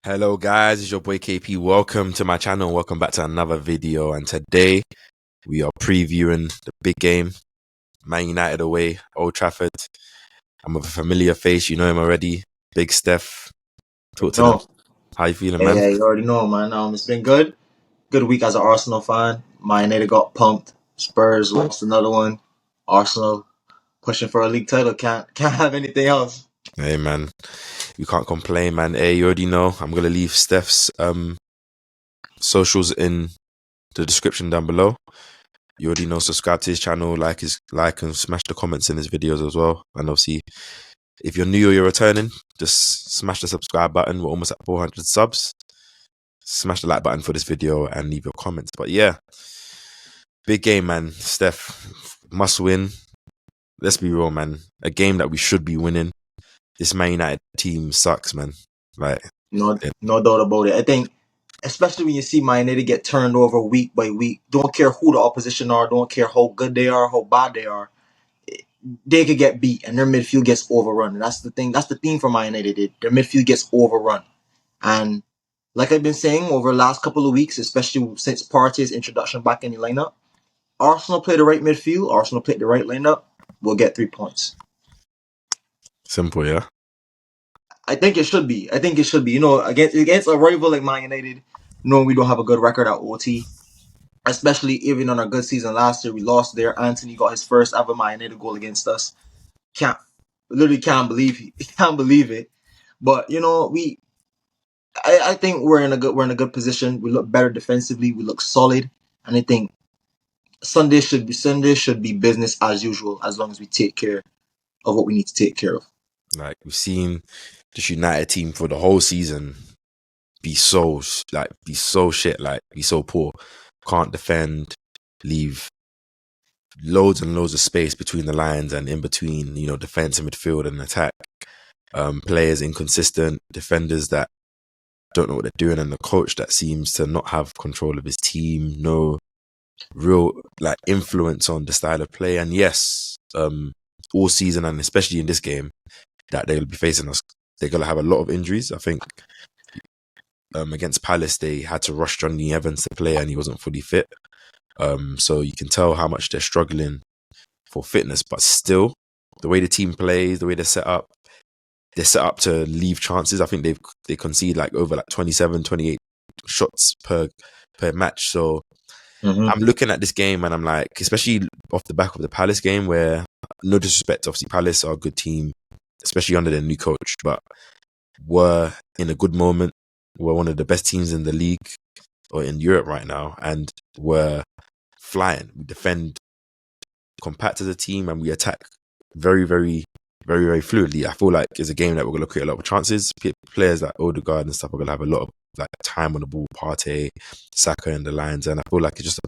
Hello guys, it's your boy KP. Welcome to my channel. Welcome back to another video. And today we are previewing the big game, Man United away, Old Trafford. I'm with a familiar face. You know him already. Big Steph. Talk to them. No, How you feeling, man? yeah, you already know, man. It's been good. Good week as an Arsenal fan. Man United got pumped. Spurs lost another one. Arsenal pushing for a league title. Can't have anything else. Hey man, you can't complain, man. Hey, you already know. I'm gonna leave Steph's socials in the description down below. You already know. Subscribe to his channel, like and smash the comments in his videos as well. And obviously, if you're new or you're returning, just smash the subscribe button. We're almost at 400 subs. Smash the like button for this video and leave your comments. But yeah, big game, man. Steph must win. Let's be real, man. A game that we should be winning. This Man United team sucks, man. Like, No doubt about it. I think, especially when you see Man United get turned over week by week, don't care who the opposition are, don't care how good they are, how bad they are, they could get beat and their midfield gets overrun. And that's the thing. That's the theme for Man United. Their midfield gets overrun. And like I've been saying over the last couple of weeks, especially since Partey's introduction back in the lineup, Arsenal play the right midfield, Arsenal play the right lineup, we'll get 3 points. simple, yeah. I think it should be. You know, against a rival like Man United, knowing we don't have a good record at OT, especially even on our good season last year, we lost there. Anthony got his first ever Man United goal against us. Can't believe it. But you know, I think we're in a good position. We look better defensively. We look solid, and I think Sunday should be business as usual as long as we take care of what we need to take care of. Like, we've seen this United team for the whole season be so shit, like be so poor. Can't defend, leave loads and loads of space between the lines and in between, you know, defense and midfield and attack. Players inconsistent, defenders that don't know what they're doing, and the coach that seems to not have control of his team, no real like influence on the style of play. And yes, all season and especially in this game that they'll be facing us, they're gonna have a lot of injuries. I think against Palace they had to rush Johnny Evans to play and he wasn't fully fit. So you can tell how much they're struggling for fitness, but still the way the team plays, the way they're set up to leave chances. I think they concede like over like 27, 28 shots per match. So I'm looking at this game and I'm like, especially off the back of the Palace game, where, no disrespect, obviously Palace are a good team, especially under their new coach, but were in a good moment. We're one of the best teams in the league or in Europe right now, and we're flying. We defend compact as a team and we attack very, very, very, very fluidly. I feel like it's a game that we're going to create a lot of chances. Players like Odegaard and stuff are going to have a lot of like time on the ball. Partey, Saka in the lines, and I feel like it's just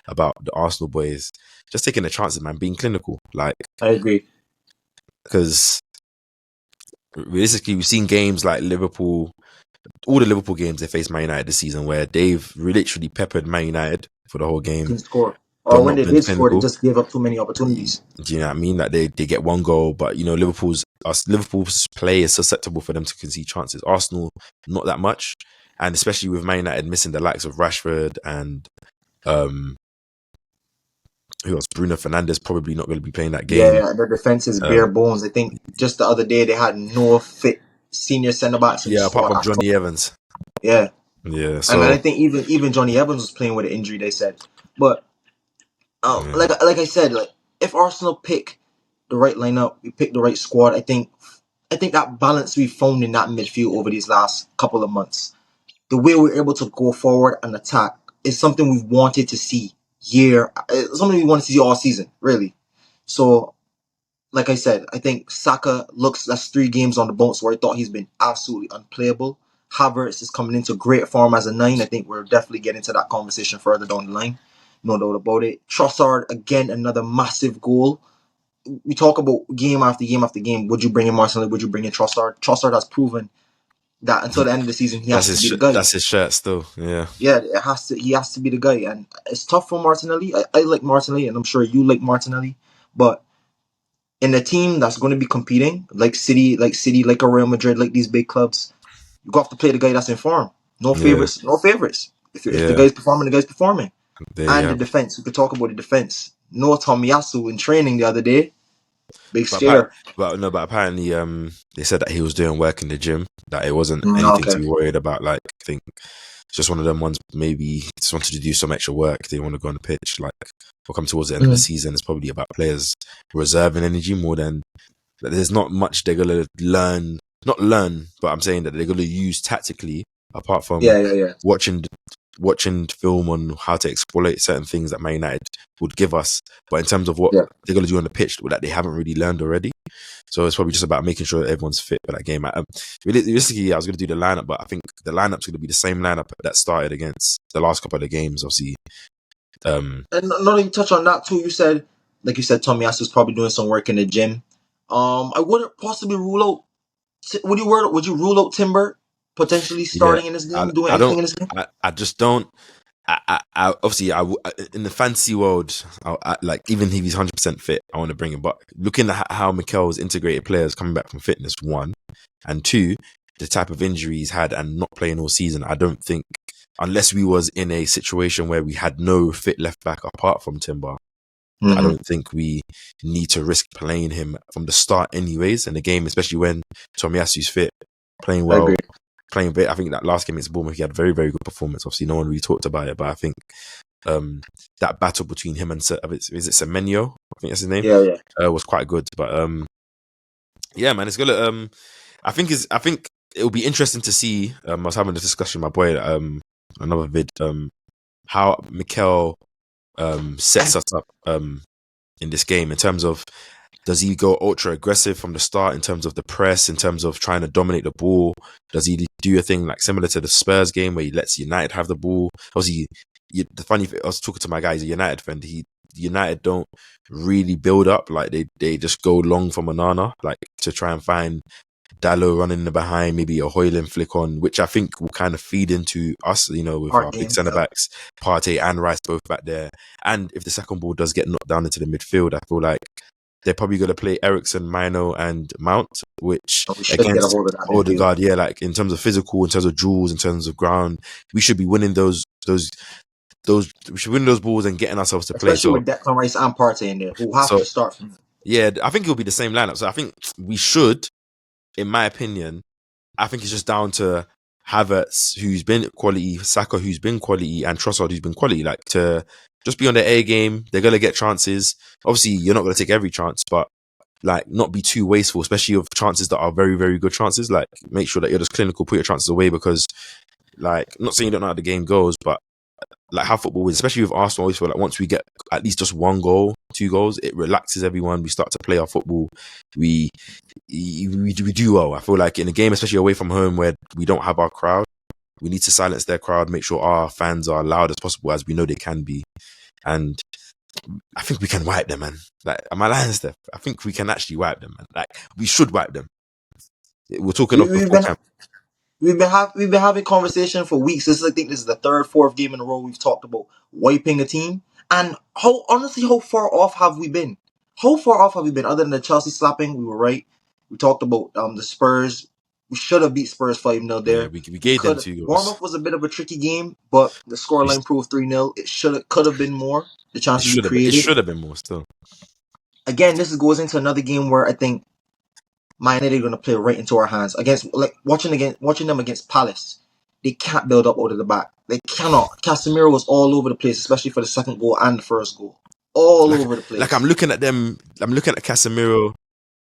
about the Arsenal boys just taking the chances, man, being clinical. Like, I agree, because realistically, we've seen games like Liverpool, all the Liverpool games they faced Man United this season, where they've literally peppered Man United for the whole game. didn't score, or when they did score, they just gave up too many opportunities. Do you know what I mean? Like they get one goal, but you know Liverpool's play is susceptible for them to concede chances. Arsenal, not that much, and especially with Man United missing the likes of Rashford and who else? Bruno Fernandes probably not going to be playing that game. Yeah, their defense is bare bones. I think just the other day they had no fit senior centre backs. Yeah, apart from Johnny Evans. Yeah. So, and I think even Johnny Evans was playing with an injury, they said. But like I said, like if Arsenal pick the right lineup, we pick the right squad, I think that balance we found in that midfield over these last couple of months, the way we're able to go forward and attack, is something we've wanted to see something we want to see all season, really. So, like I said, I think Saka that's 3 games on the bounce where I thought he's been absolutely unplayable. Havertz is coming into great form as a 9. I think we're definitely getting to that conversation further down the line. No doubt about it. Trossard, again, another massive goal. We talk about game after game after game. Would you bring in Martinelli? Would you bring in Trossard? Trossard has proven that until the end of the season, he has to be the guy. That's his shirt still, yeah. Yeah, he has to be the guy. And it's tough for Martinelli. I like Martinelli, and I'm sure you like Martinelli. But in a team that's going to be competing, like City, like a Real Madrid, like these big clubs, You got to play the guy that's in form. No Yeah, favorites. No favorites. If the yeah, guy's performing, the guy's performing. there you And the have. defense. We could talk about the defense. No Tomiyasu in training the other day. Big But apparently, scare. but apparently, they said that he was doing work in the gym. That it wasn't Mm, anything to okay. be worried about. Like, I think it's just one of them ones. Maybe he just wanted to do some extra work. They want to go on the pitch. Like, we'll come towards the end of the Mm, season. It's probably about players reserving energy more than there's not much they're gonna learn. Not learn, but I'm saying that they're gonna use tactically. Apart from yeah. watching film on how to exploit certain things that Man United would give us, but in terms of what Yeah. they're gonna do on the pitch that they haven't really learned already. So it's probably just about making sure that everyone's fit for that game. Realistically, I was going to do the lineup, but I think the lineup's going to be the same lineup that started against the last couple of the games. Obviously, And not even touch on that too. Like you said, Tomiyasu's probably doing some work in the gym. I wouldn't possibly rule out. Would you rule out Timber potentially yeah, starting in this game, doing I anything don't, in this game? I just don't. Obviously, in the fantasy world, like even if he's 100% fit, I want to bring him. But looking at how Mikel's integrated players coming back from fitness, one, and two, the type of injury he's had and not playing all season, I don't think, unless we was in a situation where we had no fit left back apart from Timber, I Mm-hmm. don't think we need to risk playing him from the start anyways in the game, especially when Tomiyasu's fit, playing I agree. well, playing bit. I think that last game against Bournemouth, he had a very, very good performance. Obviously, no one really talked about it, but I think that battle between him and is it Semenyo? I think that's his name. Yeah. Was quite good. But yeah, man, it's gonna. I think it'll be interesting to see. I was having a discussion with my boy. Another vid. How Mikel sets us up in this game in terms of, does he go ultra aggressive from the start in terms of the press, in terms of trying to dominate the ball? Does he do a thing like similar to the Spurs game where he lets United have the ball? Obviously, the funny thing, I was talking to my guy, he's a United friend. United don't really build up, like they just go long from Onana, like to try and find Dallo running in the behind, maybe a Hoyland flick on, which I think will kind of feed into us, with Hard our big game. centre Yeah. backs, Partey and Rice both back there. And if the second ball does get knocked down into the midfield, I feel like they're probably going to play Ericsson, Mainoo, and Mount, which And we should get a against hold of that midfield, Odegaard, yeah, like in terms of physical, in terms of duels, in terms of ground, we should be winning those. We should win those balls and getting ourselves to play. especially So, with Declan Rice and Partey in there, who have so to start from. yeah, I think it'll be the same lineup. So I think we should, in my opinion, I think it's just down to Havertz, who's been quality, Saka, who's been quality, and Trossard, who's been quality, like to just be on their A game. They're going to get chances. Obviously, you're not going to take every chance, but like not be too wasteful, especially of chances that are very, very good chances. Like make sure that you're just clinical, put your chances away, because like, I'm not saying you don't know how the game goes, but like how football is, especially with Arsenal, I always feel like once we get at least just one goal, two goals, it relaxes everyone. We start to play our football. We do well. I feel like in a game, especially away from home where we don't have our crowd, we need to silence their crowd, make sure our fans are loud as possible, as we know they can be. And I think we can wipe them, man. Like, am I lying, Steph? I think we can actually wipe them, man. Like, we should wipe them. We're talking We, of we've before been camp. we've been having conversation for weeks. I think this is the third, fourth game in a row we've talked about wiping a team. And how far off have we been? How far off have we been? Other than the Chelsea slapping, we were right. We talked about the Spurs. We should have beat Spurs 5-0 Yeah, there. we We gave them could. 2 goals. Bournemouth was a bit of a tricky game, but the We, scoreline proved 3-0. Could have been more. The it chances we should have been. It created. should have been more still. Again, goes into another game where I think Man United are going to play right into our hands. Against like watching them against Palace, they can't build up out of the back. They cannot. Casemiro was all over the place, especially for the second goal and the first goal, all Like, over the I'm place. looking at them. I'm looking at Casemiro.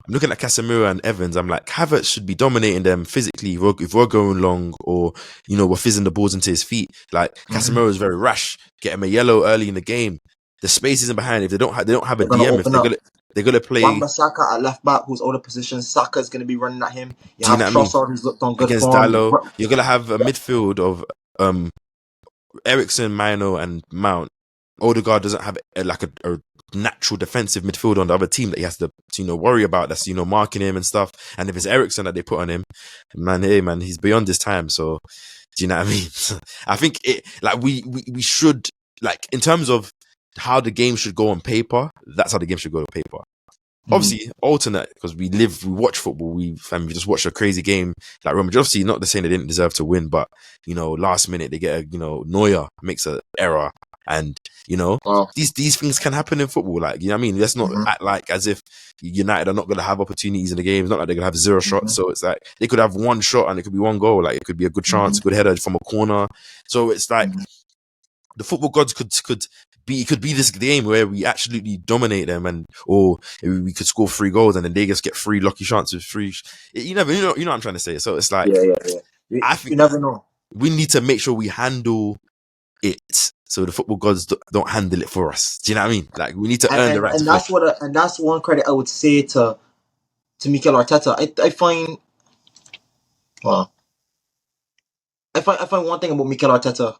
I'm looking at Casemiro and Evans. I'm like, Havertz should be dominating them physically if we're going long, or we're fizzing the balls into his feet. Like Mm-hmm. Casemiro is very rash. Get him a yellow early in the game. The space isn't behind. If they don't have a They're going to DM, if open up. they're gonna play. Wamba Saka at left back, who's out of position. Saka is going to be running at him. You Do you have know what I mean? Trossard, who's looked on good Against form. Dallo, you're gonna have a midfield of Ericsson, Mainoo, and Mount. Odegaard doesn't have a natural defensive midfield on the other team that he has to worry about. That's marking him and stuff. And if it's Ericsson that they put on him, man, hey man, he's beyond his time. So do you know what I mean? I think we should, like, in terms of how the game should go on paper, that's how the game should go on paper. obviously alternate because we watch football. We just watch a crazy game like Real Madrid. Obviously, not the saying they didn't deserve to win, but last minute they get Neuer makes an error, and Wow. these things can happen in football. Like what I mean, let's not act like as if United are not going to have opportunities in the game. It's not like they're going to have zero shots. So it's like they could have one shot and it could be one goal. Like it could be a good chance, good header from a corner. So it's like the football gods could be this game where we absolutely dominate them, or we could score 3 goals and then they just get 3 lucky chances. You know what I'm trying to say. So it's like, I think You never know. we need to make sure we handle it so the football gods don't handle it for us. Do you know what I mean? Like we need to earn the right to play. And that's one credit I would say to Mikel Arteta. I find, well, I find one thing about Mikel Arteta,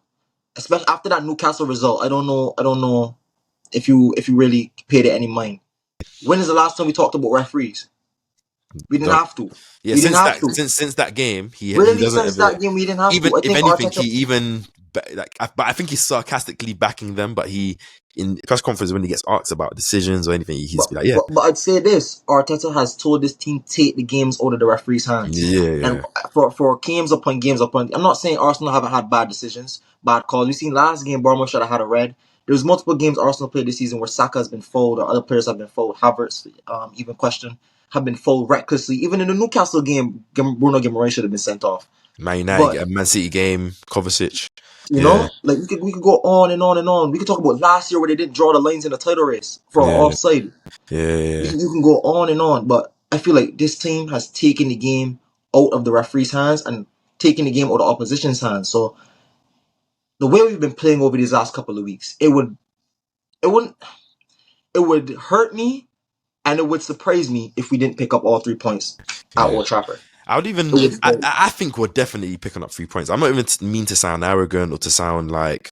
especially after that Newcastle result. I don't know if you really paid it any mind. When is the last time we talked about referees? We didn't have to. Yeah, we didn't have to. Since that game, he Really, doesn't since ever, that game, we didn't have even to. I if think anything, Arteta, he even but I think he's sarcastically backing them. But he in press conference when he gets asked about decisions or anything, he's be like, yeah. But I'd say this: Arteta has told this team take the games out of the referees' hands. Yeah. And for games upon games upon, I'm not saying Arsenal haven't had bad decisions, bad calls. We've seen last game Bournemouth should have had a red. There's multiple games Arsenal played this season where Saka has been fouled or other players have been fouled. Havertz, even question, have been fouled recklessly. Even in the Newcastle game, Bruno Guimaraes should have been sent off. Man United, Man City game, Kovacic. You know, like we could go on and on and on. We could talk about last year where they didn't draw the lines in the title race for offside. Yeah. You can go on and on, but I feel like this team has taken the game out of the referee's hands and taken the game out of the opposition's hands. So the way we've been playing over these last couple of weeks, it would hurt me and it would surprise me if we didn't pick up all 3 points at Old Trafford. I would even. I think we're definitely picking up 3 points. I'm not even mean to sound arrogant or to sound like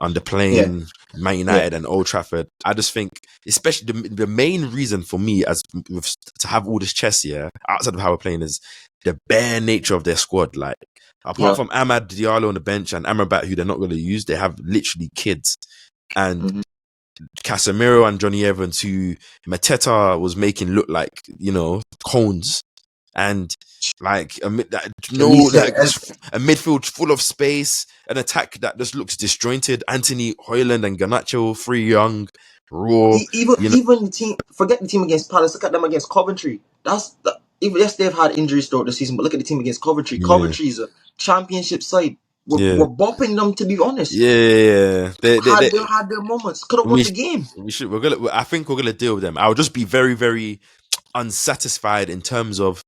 underplaying Man United and Old Trafford. I just think, especially the main reason for me to have all this chess here outside of how we're playing is the bare nature of their squad. Like apart from Amad Diallo on the bench and Amrabat, who they're not going to use, they have literally kids and. Casemiro and Johnny Evans, who Mateta was making look like cones, and like a midfield full of space, an attack that just looks disjointed. Anthony, Højlund, and Garnacho, 3 young, raw. Even the team, forget the team against Palace. Look at them against Coventry. Yes, they've had injuries throughout the season, but look at the team against Coventry. Coventry is a championship side. We're bopping them, to be honest. Yeah. They had their moments. Could have won the game. I think we're gonna deal with them. I'll just be very, very unsatisfied in terms of,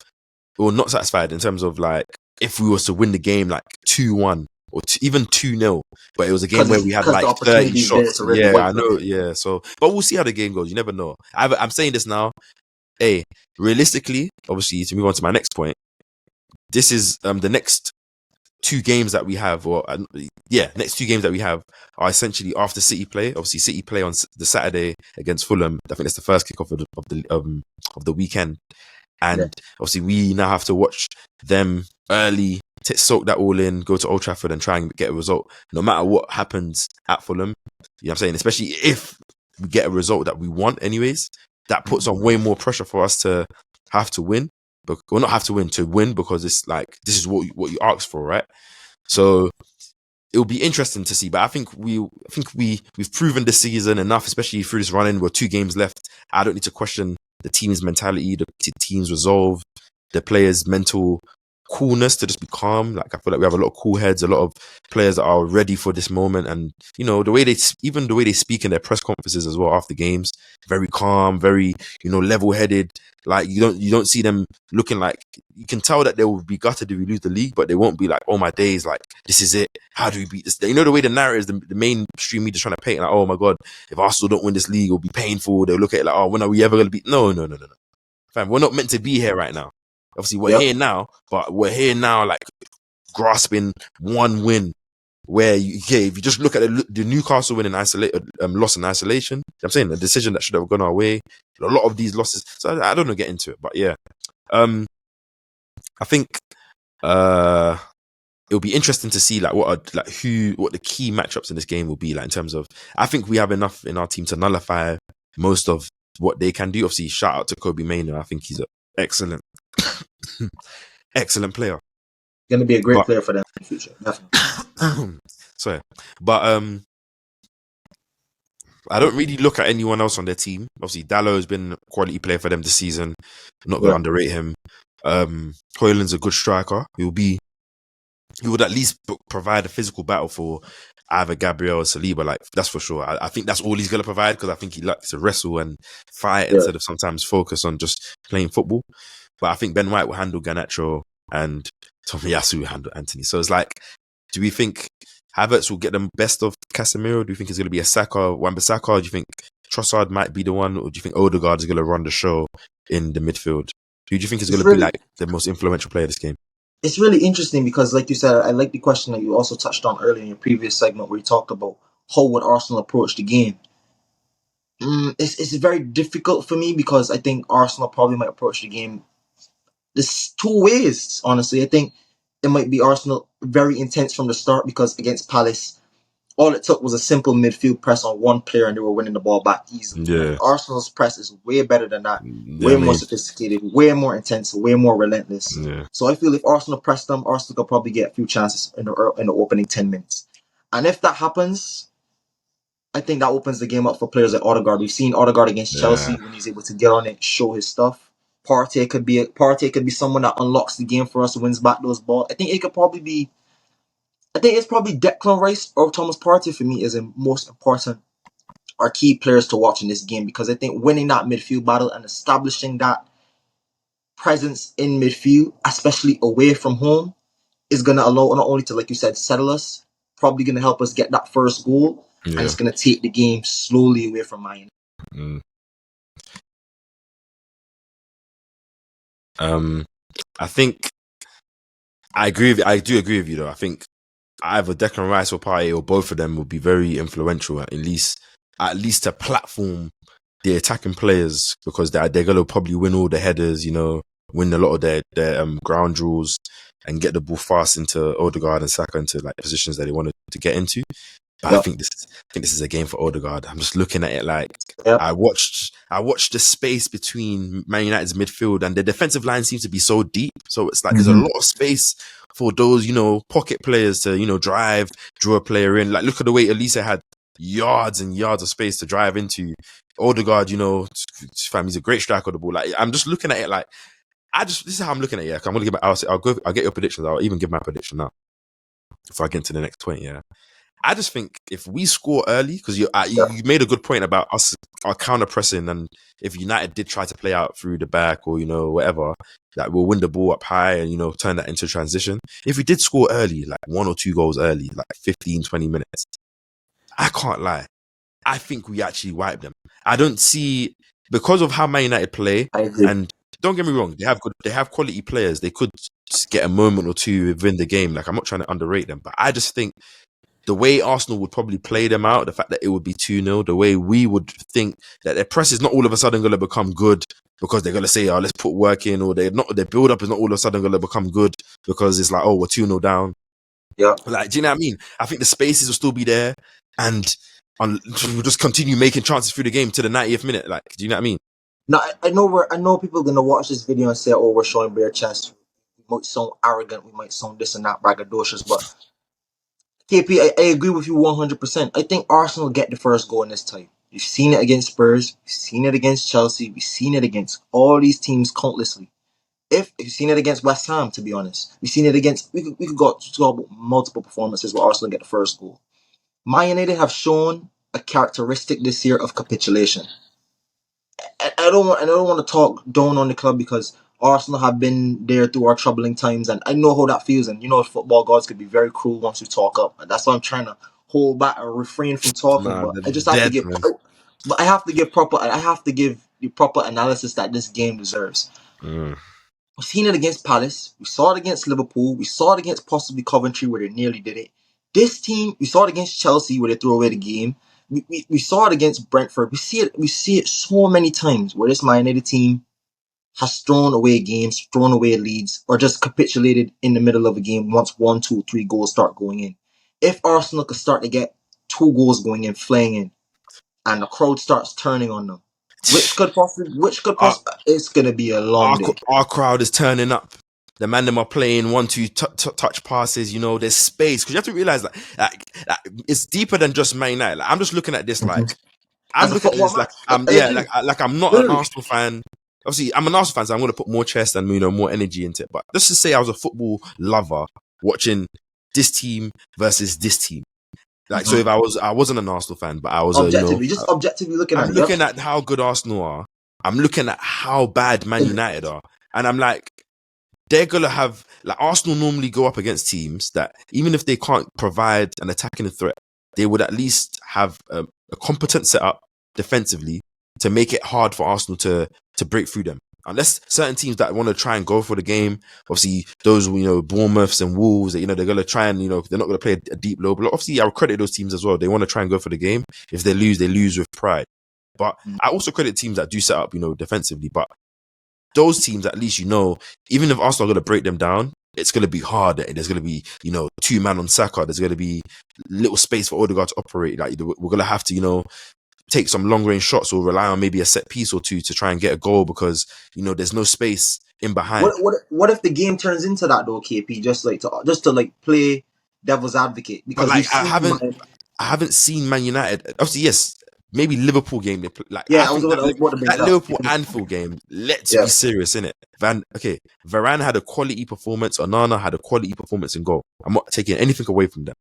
or not satisfied in terms of like if we was to win the game like 2-1 or even 2-0, but it was a game where we had like 30 shots. Yeah, I know. Yeah, so but we'll see how the game goes. You never know. I'm saying this now. Hey, realistically, obviously, to move on to my next point, this is the next 2 games that we have, next 2 games that we have are essentially after City play. Obviously, City play on the Saturday against Fulham. I think that's the first kickoff of the weekend, and obviously we now have to watch them early, soak that all in, go to Old Trafford and try and get a result, no matter what happens at Fulham. You know what I'm saying? Especially if we get a result that we want, anyways, that puts on way more pressure for us to have to win. But we'll not have to win because it's like this is what you asked for, right? So it'll be interesting to see. But I think we've proven this season enough, especially through this run-in. We're 2 games left. I don't need to question the team's mentality, the team's resolve, the players' mental coolness to just be calm. Like I feel like we have a lot of cool heads, a lot of players that are ready for this moment, and the way they speak in their press conferences as well after games, very calm, very level-headed. Like you don't see them looking like, you can tell that they will be gutted if we lose the league, but they won't be like, oh my days, like this is it. How do we beat this? The way the narrative is, the mainstream media trying to paint like, oh my god, if Arsenal don't win this league, it'll be painful. They'll look at it like, oh, when are we ever gonna beat? No. Fam, we're not meant to be here right now. Obviously, we're here now, but we're here now like grasping one win. Where if you just look at the Newcastle win in loss in isolation, I'm saying a decision that should have gone our way. A lot of these losses, so I don't know, get into it, but yeah, I think it'll be interesting to see like what the key matchups in this game will be like in terms of. I think we have enough in our team to nullify most of what they can do. Obviously, shout out to Kobe Mainoo. I think he's an excellent, excellent player. Going to be a great But player for them in the future, definitely. sorry, but I don't really look at anyone else on their team. Obviously, Dallo has been a quality player for them this season. I'm not going to underrate him. Højlund's a good striker. He would at least provide a physical battle for either Gabriel or Saliba. Like, that's for sure. I think that's all he's going to provide, because I think he likes to wrestle and fight instead of sometimes focus on just playing football. But I think Ben White will handle Garnacho and Tomiyasu will handle Anthony. So it's like, do we think Havertz will get the best of Casemiro? Do you think it's going to be a Saka, Wan-Bissaka? Do you think Trossard might be the one? Or do you think Odegaard is going to run the show in the midfield? Who do you think is going to be like the most influential player of this game? It's really interesting because, like you said, I like the question that you also touched on earlier in your previous segment where you talked about how would Arsenal approach the game. It's very difficult for me because I think Arsenal probably might approach the game there's two ways, honestly. I think it might be Arsenal very intense from the start because against Palace, all it took was a simple midfield press on one player and they were winning the ball back easily. Yeah. Arsenal's press is way better than that, way more sophisticated, way more intense, way more relentless. Yeah. So I feel if Arsenal press them, Arsenal could probably get a few chances in the opening 10 minutes. And if that happens, I think that opens the game up for players like Odegaard. We've seen Odegaard against Chelsea when he's able to get on it, show his stuff. Partey could be someone that unlocks the game for us, wins back those balls. I think it's probably Declan Rice or Thomas Partey for me is the most important or key players to watch in this game because I think winning that midfield battle and establishing that presence in midfield, especially away from home, is going to allow not only to, like you said, settle us, probably going to help us get that first goal, and it's going to take the game slowly away from Man United. I think I do agree with you though. I think either Declan Rice or Partey or both of them would be very influential at least to platform the attacking players because they're going to probably win all the headers, win a lot of their ground duels and get the ball fast into Odegaard and Saka into like positions that they wanted to get into. But I think this is a game for Odegaard. I'm just looking at it like I watched the space between Man United's midfield and the defensive line seems to be so deep. So it's like there's a lot of space for those, pocket players to, drive, draw a player in. Like look at the way Elisa had yards and yards of space to drive into. Odegaard, he's a great striker of the ball. Like I'm just looking at it like this is how I'm looking at it. I'm gonna give I'll get your predictions. I'll even give my prediction now. If I get into the next 20, I just think if we score early, because you made a good point about us, our counter pressing, and if United did try to play out through the back or whatever, that we'll win the ball up high and turn that into transition. If we did score early, like 1 or 2 goals early, like 15, 20 minutes, I can't lie, I think we actually wipe them. I don't see, because of how Man United play, and don't get me wrong, they have quality players. They could just get a moment or two within the game. Like I'm not trying to underrate them, but I just think the way Arsenal would probably play them out, the fact that it would be 2-0, the way we would think that their press is not all of a sudden going to become good because they're going to say, oh, let's put work in, or their build-up is not all of a sudden going to become good because it's like, oh, we're 2-0 down. Yeah. Like, do you know what I mean? I think the spaces will still be there and we'll just continue making chances through the game to the 90th minute. Like, do you know what I mean? Now, I know people are going to watch this video and say, oh, we're showing bare chest. We might sound arrogant. We might sound this and that, braggadocious, but KP, I agree with you 100%. I think Arsenal get the first goal in this tie. You've seen it against Spurs. You've seen it against Chelsea. We've seen it against all these teams countlessly. If you've seen it against West Ham, to be honest, we've seen it against. We could go to multiple performances where Arsenal get the first goal. Man United have shown a characteristic this year of capitulation. I don't want to talk down on the club because Arsenal have been there through our troubling times, and I know how that feels. And football gods could be very cruel once you talk up. And that's why I'm trying to hold back or refrain from talking. But I just have to give. But I have to give proper. I have to give the proper analysis that this game deserves. We've seen it against Palace. We saw it against Liverpool. We saw it against possibly Coventry where they nearly did it. This team, we saw it against Chelsea where they threw away the game. We saw it against Brentford. We see it so many times where this Man United team has thrown away games, thrown away leads, or just capitulated in the middle of a game once 1, 2, 3 goals start going in. If Arsenal could start to get 2 goals going in, flying in, and the crowd starts turning on them, which could possibly, our, it's gonna be a long day. our crowd is turning up. The man them are playing 1-2 touch passes. You know, there's space because you have to realize that like it's deeper than just Man United. Like, I'm just looking at this like I'm As a looking at football this like match, I agree. like I'm not an Literally. Arsenal fan. Obviously, I'm an Arsenal fan, so I'm going to put more chest and more energy into it. But just to say, I was a football lover watching this team versus this team. Like, so if I wasn't an Arsenal fan, but I was objectively, just objectively looking I'm at it. looking at how good Arsenal are. I'm looking at how bad Man United are, and I'm like, they're gonna have like Arsenal normally go up against teams that even if they can't provide an attacking threat, they would at least have a competent setup defensively to make it hard for Arsenal to break through them. Unless certain teams that want to try and go for the game, obviously those Bournemouths and Wolves, that they're gonna try and they're not gonna play a deep low block. Obviously, I'll credit those teams as well. They want to try and go for the game. If they lose with pride. But I also credit teams that do set up, defensively. But those teams, at least, even if Arsenal are going to break them down, it's going to be hard. There's going to be, two man on Saka. There's going to be little space for Odegaard to operate. Like, we're going to have to, take some long range shots or rely on maybe a set piece or two to try and get a goal because, there's no space in behind. What if the game turns into that though, KP? Just to play devil's advocate because But I haven't seen Man United. Obviously, yes, maybe Liverpool game. I was about to bring that it up. Liverpool Anfield game. Let's be serious, innit? Varane had a quality performance. Onana had a quality performance in goal. I'm not taking anything away from them,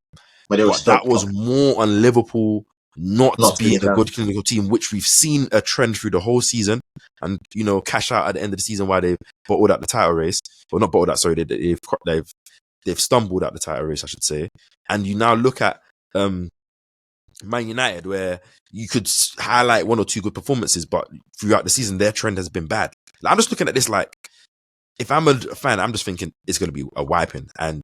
but that was more on Liverpool not being a good clinical team, which we've seen a trend through the whole season, and cash out at the end of the season why they've bottled out the title race. Well, not bottled out. Sorry, they've stumbled out the title race, I should say. And you now look at Man United, where you could highlight one or two good performances, but throughout the season, their trend has been bad. I'm just looking at this like, if I'm a fan, I'm just thinking it's going to be a wiping. And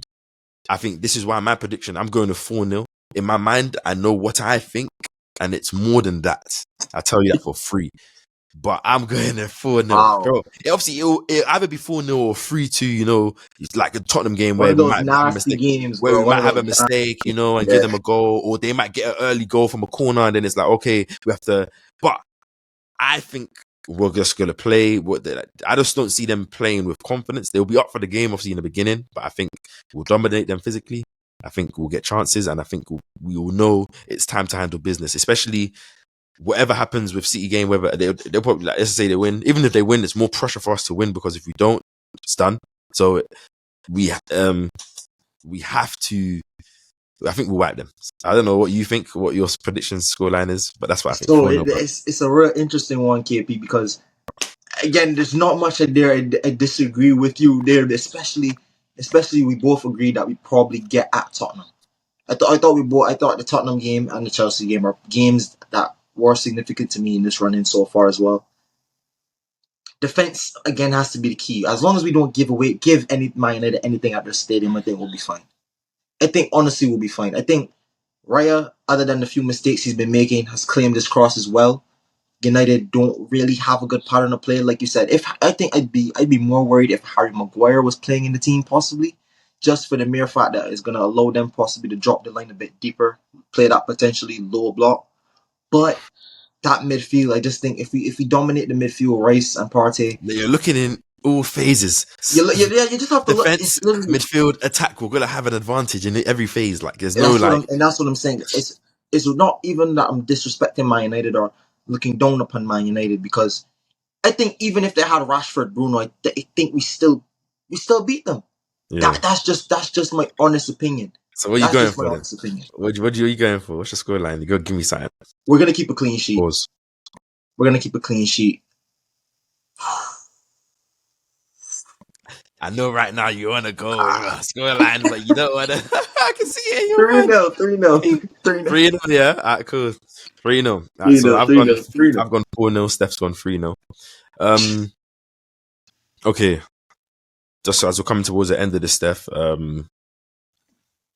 I think this is why my prediction, I'm going to 4-0. In my mind, I know what I think, and it's more than that. I tell you that for free. But I'm going to 4-0. Wow. Bro, it'll either be 4-0 or 3-2, it's like a Tottenham game one where of those nasty games, where bro. we might have a mistake, and give them a goal, or they might get an early goal from a corner, and then it's like, okay, we have to. But I think we're just going to play. I just don't see them playing with confidence. They'll be up for the game, obviously, in the beginning, but I think we'll dominate them physically. I think we'll get chances, and I think we will know it's time to handle business, especially whatever happens with City game, whether they'll probably, let's say they win. Even if they win, it's more pressure for us to win because if we don't, it's done. So we have to. I think we'll wipe them. I don't know what you think, what your prediction scoreline is, but that's what I think. So it's a real interesting one, KP, because again, there's not much there. I disagree with you there, especially we both agree that we probably get at Tottenham. I thought the Tottenham game and the Chelsea game are games that were significant to me in this run-in so far as well. Defense again has to be the key. As long as we don't give any Man United anything at their stadium, I think we'll be fine. I think honestly we'll be fine. I think Raya, other than the few mistakes he's been making, has claimed his cross as well. United don't really have a good pattern of play, like you said. I think I'd be more worried if Harry Maguire was playing in the team, possibly, just for the mere fact that it's going to allow them possibly to drop the line a bit deeper, play that potentially low block. But that midfield, I just think if we dominate the midfield, Rice and Partey, you're looking in all phases. You just have to defense, midfield, attack. We're gonna have an advantage in every phase. Like there's no like, and that's what I'm saying. It's not even that I'm disrespecting Man United or looking down upon Man United, because I think even if they had Rashford, Bruno, I think we still beat them. Yeah. That's just my honest opinion. So what are you going for then? What are you going for? What's your scoreline? You go give me something. We're gonna keep a clean sheet. Pause. We're gonna keep a clean sheet. I know right now you want to go scoreline, but you don't want to. I can see it. 3-0. 3-0, yeah. Alright, cool. 3-0. Right, so I've gone 4-0. Steph's gone 3-0. Okay. Just as we're coming towards the end of this, Steph, we're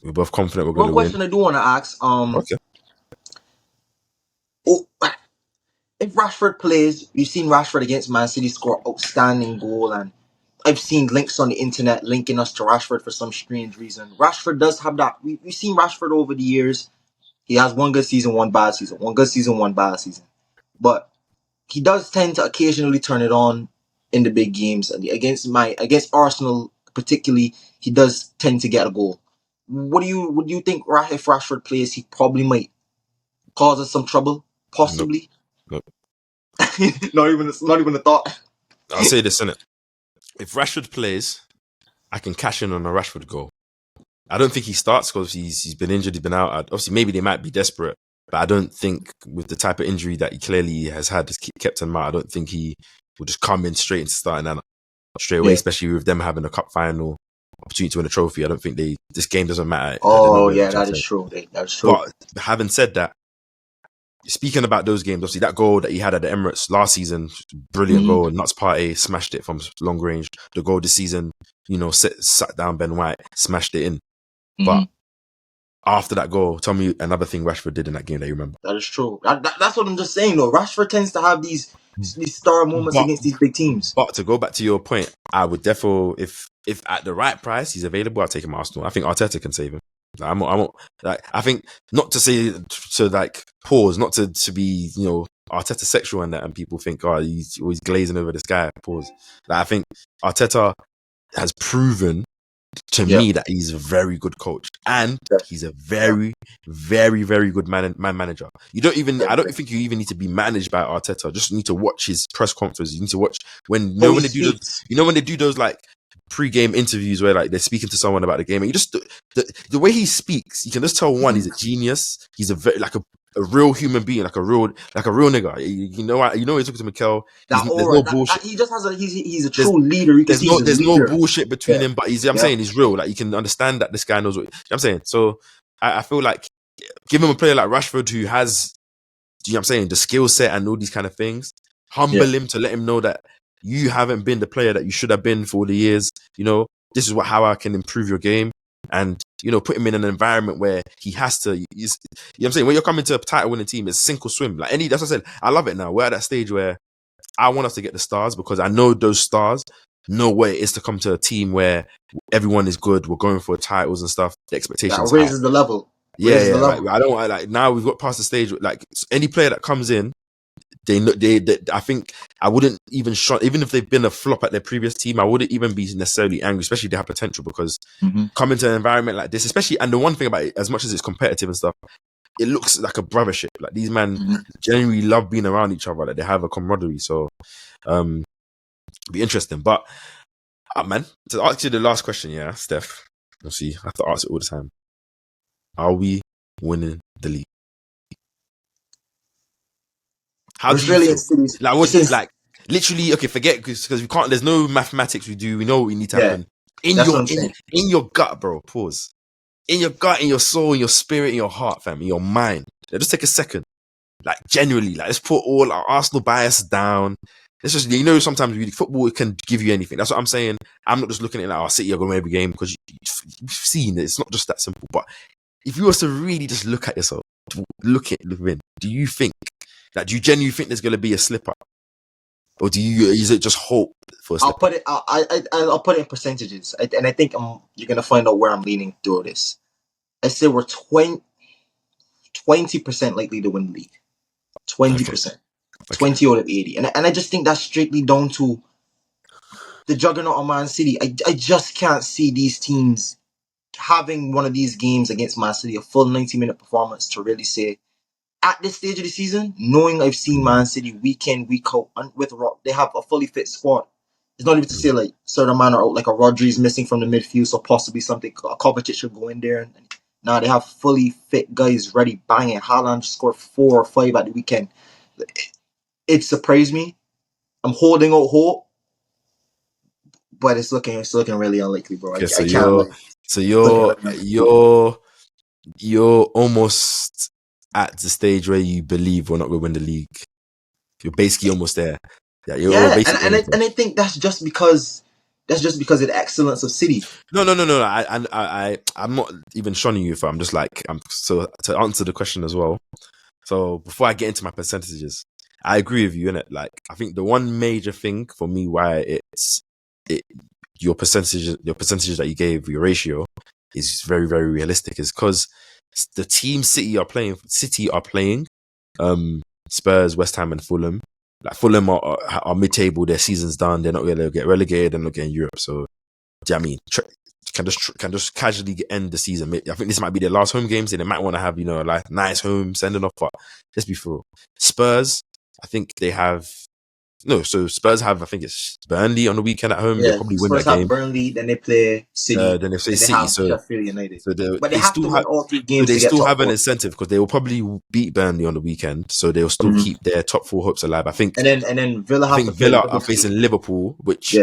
both confident we're going to win. One question I do want to ask. Okay. If Rashford plays, we've seen Rashford against Man City score outstanding goal, and I've seen links on the internet linking us to Rashford for some strange reason. Rashford does have that. We've seen Rashford over the years. He has one good season, one bad season. One good season, one bad season. But he does tend to occasionally turn it on in the big games. Against Arsenal particularly, he does tend to get a goal. What do you think if Rashford plays, he probably might cause us some trouble, Nope. possibly? Nope. not even a thought. I'll say this, innit? If Rashford plays, I can cash in on a Rashford goal. I don't think he starts because he's been injured, he's been out. Obviously, maybe they might be desperate, but I don't think with the type of injury that he clearly has had, has kept him out, I don't think he will just come in straight into starting and straight away, Yeah. especially with them having a cup final opportunity to win a trophy. I don't think this game doesn't matter. Oh yeah, that is true. That is true. But having said that, speaking about those games, obviously that goal that he had at the Emirates last season, brilliant goal. Nuts Partey smashed it from long range. The goal this season, sat down Ben White, smashed it in. But after that goal, tell me another thing Rashford did in that game that you remember. That is true. That's what I'm just saying though. Rashford tends to have these star moments But, against these big teams. but to go back to your point, I would definitely, if at the right price he's available, I'll take him to Arsenal. I think Arteta can save him. I think not to say to like pause, not to be Arteta sexual and that, and people think he's always glazing over this guy. Pause. I think Arteta has proven to me that he's a very good coach and he's a very, very, very good man manager. I don't think you even need to be managed by Arteta. Just need to watch his press conference. You need to watch when they do those like pre-game interviews where like they're speaking to someone about the game, and you just the way he speaks, you can just tell he's a genius. He's a very like a real human being, like a real nigga. He's talking to Mikel. There's no bullshit. He just has he's a true leader. You can see there's no bullshit between him, but I'm saying he's real. Like you can understand that this guy knows what I'm saying. So I feel like give him a player like Rashford who has, the skill set and all these kind of things. Humble him to let him know that you haven't been the player that you should have been for all the years. This is how I can improve your game. And, put him in an environment where he has to, when you're coming to a title winning team, it's sink or swim. Like that's what I said. I love it now. We're at that stage where I want us to get the stars because I know those stars know what it is to come to a team where everyone is good. We're going for titles and stuff. The expectations raises the level. Now we've got past the stage. Like any player that comes in, they I think I wouldn't even even if they've been a flop at their previous team, I wouldn't even be necessarily angry, especially if they have potential, because coming to an environment like this, especially, and the one thing about it, as much as it's competitive and stuff, it looks like a brothership. Like these men genuinely love being around each other. Like they have a camaraderie. So, be interesting. But, man, to ask you the last question, yeah, Steph. We'll see. I have to ask it all the time. Are we winning the league? How do you feel? Like, what's like? Literally, okay, forget because we can't. There's no mathematics. We know what we need to happen in your gut, bro. Pause. In your gut, in your soul, in your spirit, in your heart, fam, in your mind. Just take a second. Like, genuinely, like, let's put all our Arsenal bias down. Let's just, sometimes football can give you anything. That's what I'm saying. I'm not just looking at it like, City are going to win every game, because you've seen it. It's not just that simple. But if you were to really just look at yourself, look within, do you genuinely think there's going to be a slip up? Or is it just hope for a slip up? I'll put it in percentages. And I think you're going to find out where I'm leaning through this. I say we're 20% likely to win the league. 20%. Okay. 20 out of 80. And I just think that's strictly down to the juggernaut of Man City. I just can't see these teams having one of these games against Man City, a full 90-minute performance, to really say, at this stage of the season, knowing I've seen Man City week in, week out, and they have a fully fit squad. It's not even to say like certain man are out, like a Rodri's missing from the midfield, so possibly something, a Kovacic should go in there. And now they have fully fit guys ready, banging. Haaland scored 4 or 5 at the weekend. It surprised me. I'm holding out hope, but it's looking really unlikely, bro. Okay, you're almost at the stage where you believe we're not going to win the league. You're basically almost there. And I think that's just because of the excellence of City. No. I'm not even shunning you, I'm just like, so to answer the question as well. So before I get into my percentages, I agree with you, innit? Like, I think the one major thing for me why your percentages that you gave, your ratio, is very, very realistic, is because the team City are playing, Spurs, West Ham and Fulham, Like Fulham are mid-table, their season's done. They're not going to get relegated. They're not getting Europe. So, do you know what I mean? Can just casually end the season. I think this might be their last home games, and they might want to have like nice home sending off. But let's be real. Spurs, I think they have. No, so Spurs have, I think it's Burnley on the weekend at home. They'll probably win Spurs that game. have Burnley, then they play City, Then they say then they City, have so Sheffield United. But they they have to still win have. all 3 So games they to get still top have an 4. incentive because they will probably beat Burnley on the weekend, so they'll still keep their top 4 hopes alive. I think. And then Villa I have to think play Villa are Liverpool. facing Liverpool, which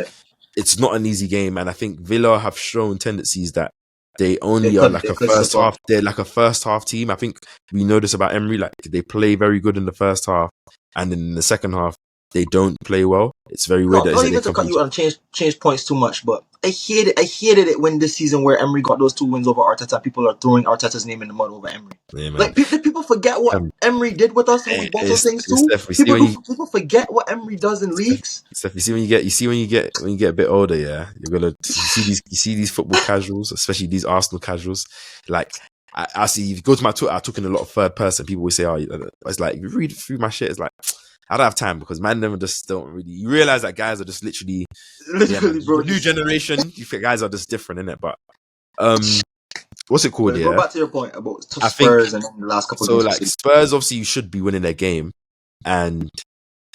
it's not an easy game, and I think Villa have shown tendencies that they only are like a first half. They're like a first half team. I think we know this about Emery. Like they play very good in the first half, and in the second half they don't play well. It's very weird. Not even to cut you out and change points too much, but I hated it when this season where Emery got those 2 wins over Arteta, people are throwing Arteta's name in the mud over Emery. Yeah, man. Like people forget what Emery did with us and we bought those things too. Steph, People forget what Emery does in leagues. Steph, when you get a bit older, yeah, you're gonna you see these football casuals, especially these Arsenal casuals. Like I see, if you go to my Twitter, I took in a lot of third person. People will say, "Oh, it's like you read through my shit." It's like I don't have time because man, them just don't really. You realize that guys are just literally bro, new generation. You think guys are just different, innit? But what's it called? Go back to your point about Spurs and then the last couple of games. So like Spurs, obviously, you should be winning their game, and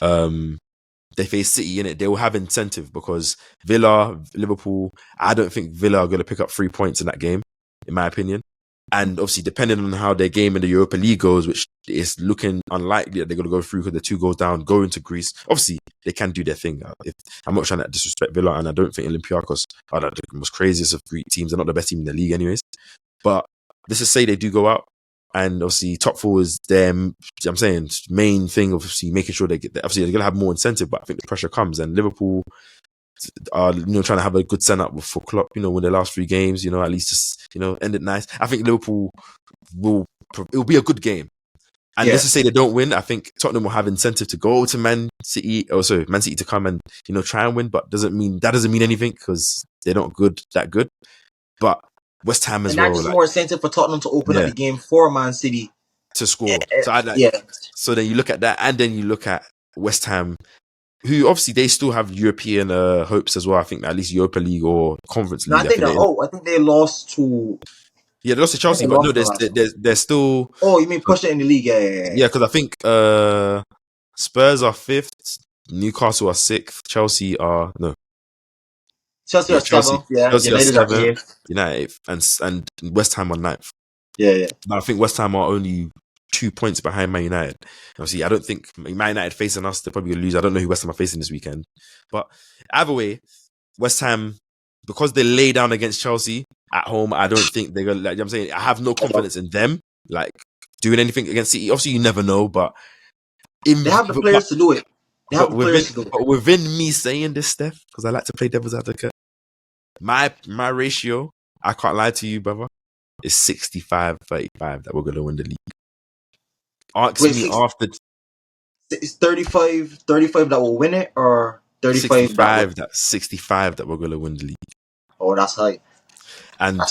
they face City in it. They will have incentive because Villa, Liverpool. I don't think Villa are going to pick up 3 points in that game, in my opinion. And obviously, depending on how their game in the Europa League goes, which is looking unlikely that they're going to go through because they're 2 goals down, go into Greece. Obviously, they can do their thing. I'm not trying to disrespect Villa, and I don't think Olympiacos are the most craziest of Greek teams. They're not the best team in the league, anyways. But let's just say they do go out, and obviously top 4 is their, I'm saying, main thing. Obviously, making sure they get. Obviously, they're going to have more incentive, but I think the pressure comes, and Liverpool are trying to have a good send up for Klopp. Win their last 3 games. At least just end it nice. I think Liverpool it'll be a good game. And let's just say they don't win. I think Tottenham will have incentive to go to Man City to come and try and win. But that doesn't mean anything because they're not that good. But West Ham as well. And that's more incentive for Tottenham to open up the game for Man City to score. So then you look at that, and then you look at West Ham, who obviously they still have European hopes as well. I think at least Europa League or Conference League. I think they lost to. Yeah, they lost to Chelsea, but no, they're still. Oh, you mean push it in the league? Yeah, because I think Spurs are 5th, Newcastle are 6th, Chelsea are 7th. Yeah, Chelsea United are are 8th. United 8th, and West Ham are 9th. Yeah. Now I think West Ham are only 2 points behind Man United. Obviously, I don't think Man United facing us, they're probably going to lose. I don't know who West Ham are facing this weekend. But either way, West Ham, because they lay down against Chelsea at home, I don't think they're going to, I'm saying, I have no confidence in them, like, doing anything against City. Obviously, you never know, but... They have the players to do it. But within me saying this, Steph, because I like to play devil's advocate, my ratio, I can't lie to you, brother, is 65-35 that we're going to win the league. Ask me after. It's 35 that will win it, or 35 65 that we're going to win the league. Oh, that's high. And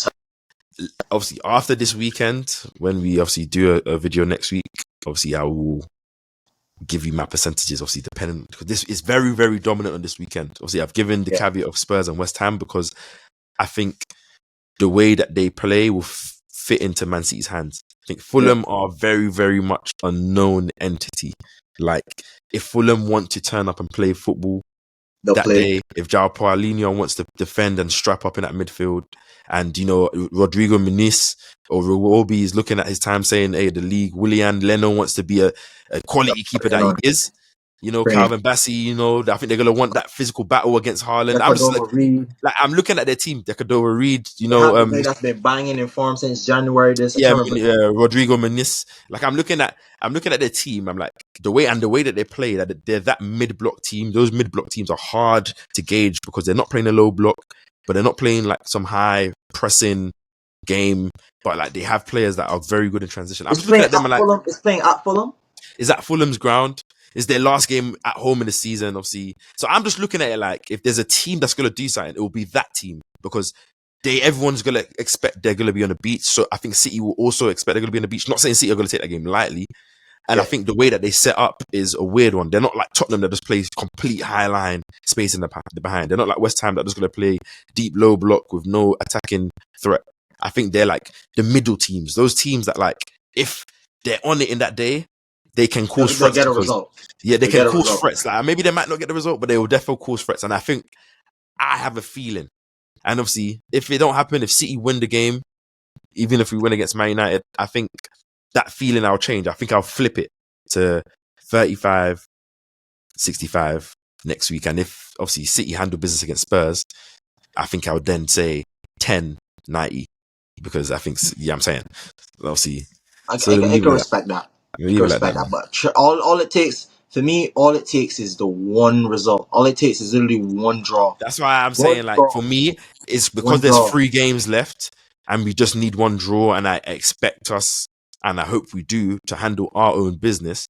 obviously, after this weekend, when we obviously do a video next week, obviously I will give you my percentages, obviously depending, because this is very, very dominant on this weekend. Obviously, I've given the caveat of Spurs and West Ham because I think the way that they play will fit into Man City's hands. I think Fulham are very, very much a known entity. Like, if Fulham want to turn up and play football day, if João Paulinho wants to defend and strap up in that midfield, and Rodrigo Muniz or Iwobi is looking at his time saying, hey, the league, Willian Leno wants to be a quality keeper that he is. Calvin Bassey, I think they're going to want that physical battle against Haaland. I'm just I'm looking at their team. Decadova Reed, that's been banging in form since January. Rodrigo Muniz. Like, I'm looking at their team. I'm like, the way that they play, that they're that mid-block team. Those mid-block teams are hard to gauge because they're not playing a low block, but they're not playing like some high pressing game. But like, they have players that are very good in transition. I'm just looking at them and like, it's playing at Fulham. Is at Fulham's ground. It's their last game at home in the season, obviously. So I'm just looking at it like, if there's a team that's going to do something, it will be that team, because everyone's going to expect they're going to be on the beach. So I think City will also expect they're going to be on the beach. Not saying City are going to take that game lightly. And I think the way that they set up is a weird one. They're not like Tottenham that just plays complete high line space in the behind. They're not like West Ham that just going to play deep low block with no attacking threat. I think they're like the middle teams. Those teams that like, if they're on it in that day, they can cause They'll threats. get a result. Yeah, they They'll can get a cause result. threats. Like maybe they might not get the result, but they will definitely cause threats. And I think I have a feeling. And obviously, if it don't happen, if City win the game, even if we win against Man United, I think that feeling I'll change. I think I'll flip it to 35-65 next week. And if obviously City handle business against Spurs, I think I would then say 10-90 because I think, yeah, I'm saying, obviously. I So can respect that. I can respect that. But all it takes, for me, all it takes is the one result. All it takes is literally one draw. That's why I'm One saying, like, draw. for me, it's because One there's draw. 3 games left and we just need one draw, and I expect us, and I hope we do, to handle our own business.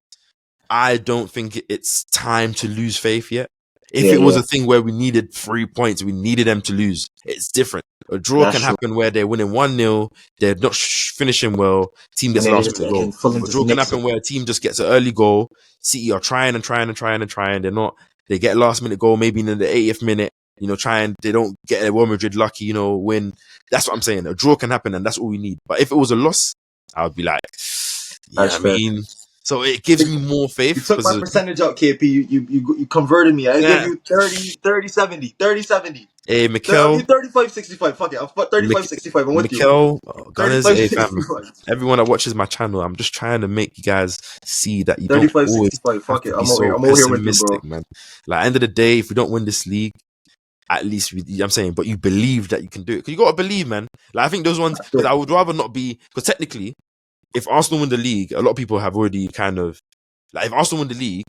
I don't think it's time to lose faith yet. If it was a thing where we needed 3 points, we needed them to lose, it's different. A draw That's can true. happen where they're winning 1-0, they're not finishing well, team gets And last minute goal. Fulham A just draw can nicks happen it. where a team just gets an early goal, City are trying. They're not, they get a last minute goal, maybe in the 80th minute, they don't get a Real Madrid lucky, win. That's what I'm saying. A draw can happen and that's all we need. But if it was a loss, I would be like, That's fair. So it gives me more faith. You took my percentage up, KP. You converted me. I give you 30-70. 30-70. Hey, I'll Mikel. give 35-65. Fuck it. I'll put 35-65. I'm with you. Mikel, Gunners, hey fam. 35-65. Everyone that watches my channel, I'm just trying to make you guys see that you don't 35-65. always have Fuck to it. be I'm so over here with you, pessimistic, bro. man. Like, end of the day, if we don't win this league, at least I'm saying, but you believe that you can do it. Because you got to believe, man. Like, I think those ones, because I would rather not be, because technically, if Arsenal win the league, a lot of people have already kind of, like, if Arsenal win the league,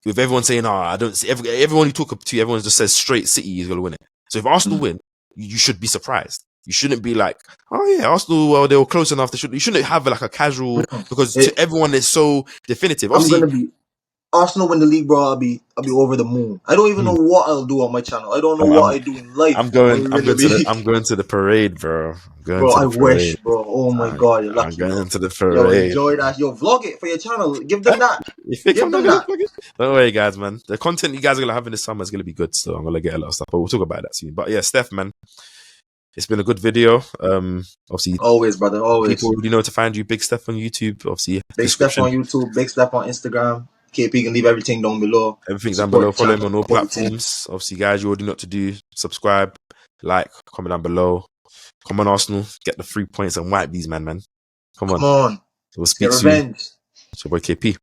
with everyone saying, I don't see, everyone you talk to, everyone just says straight City is going to win it. So if Arsenal win, you should be surprised. You shouldn't be like, oh yeah, Arsenal, well, they were close enough. You shouldn't have like a casual, because to everyone it's so definitive. Obviously, I'm going to be, Arsenal win the league, bro. I'll be over the moon. I don't even know what I'll do on my channel. I don't know what I do in life. I'm going to the parade, bro. I wish, bro. Oh my god, you're lucky. I'm going to the Yo, parade. enjoy that. Yo, vlog it for your channel. Give them that. Give them that. Don't worry, guys, man. The content you guys are gonna have in this summer is gonna be good. So I'm gonna get a lot of stuff, but we'll talk about that soon. But yeah, Steph, man, it's been a good video. Obviously, always, brother. Always. People already know to find you. Big Steph on YouTube. Obviously, Big Steph on YouTube. Big Steph on Instagram. KP can leave everything down below. Everything's down below. Follow him on all platforms. Obviously, guys, you already know what to do. Subscribe, like, comment down below. Come on, Arsenal. Get the 3 points and wipe these man. Come on. So we'll speak soon. It's your boy KP.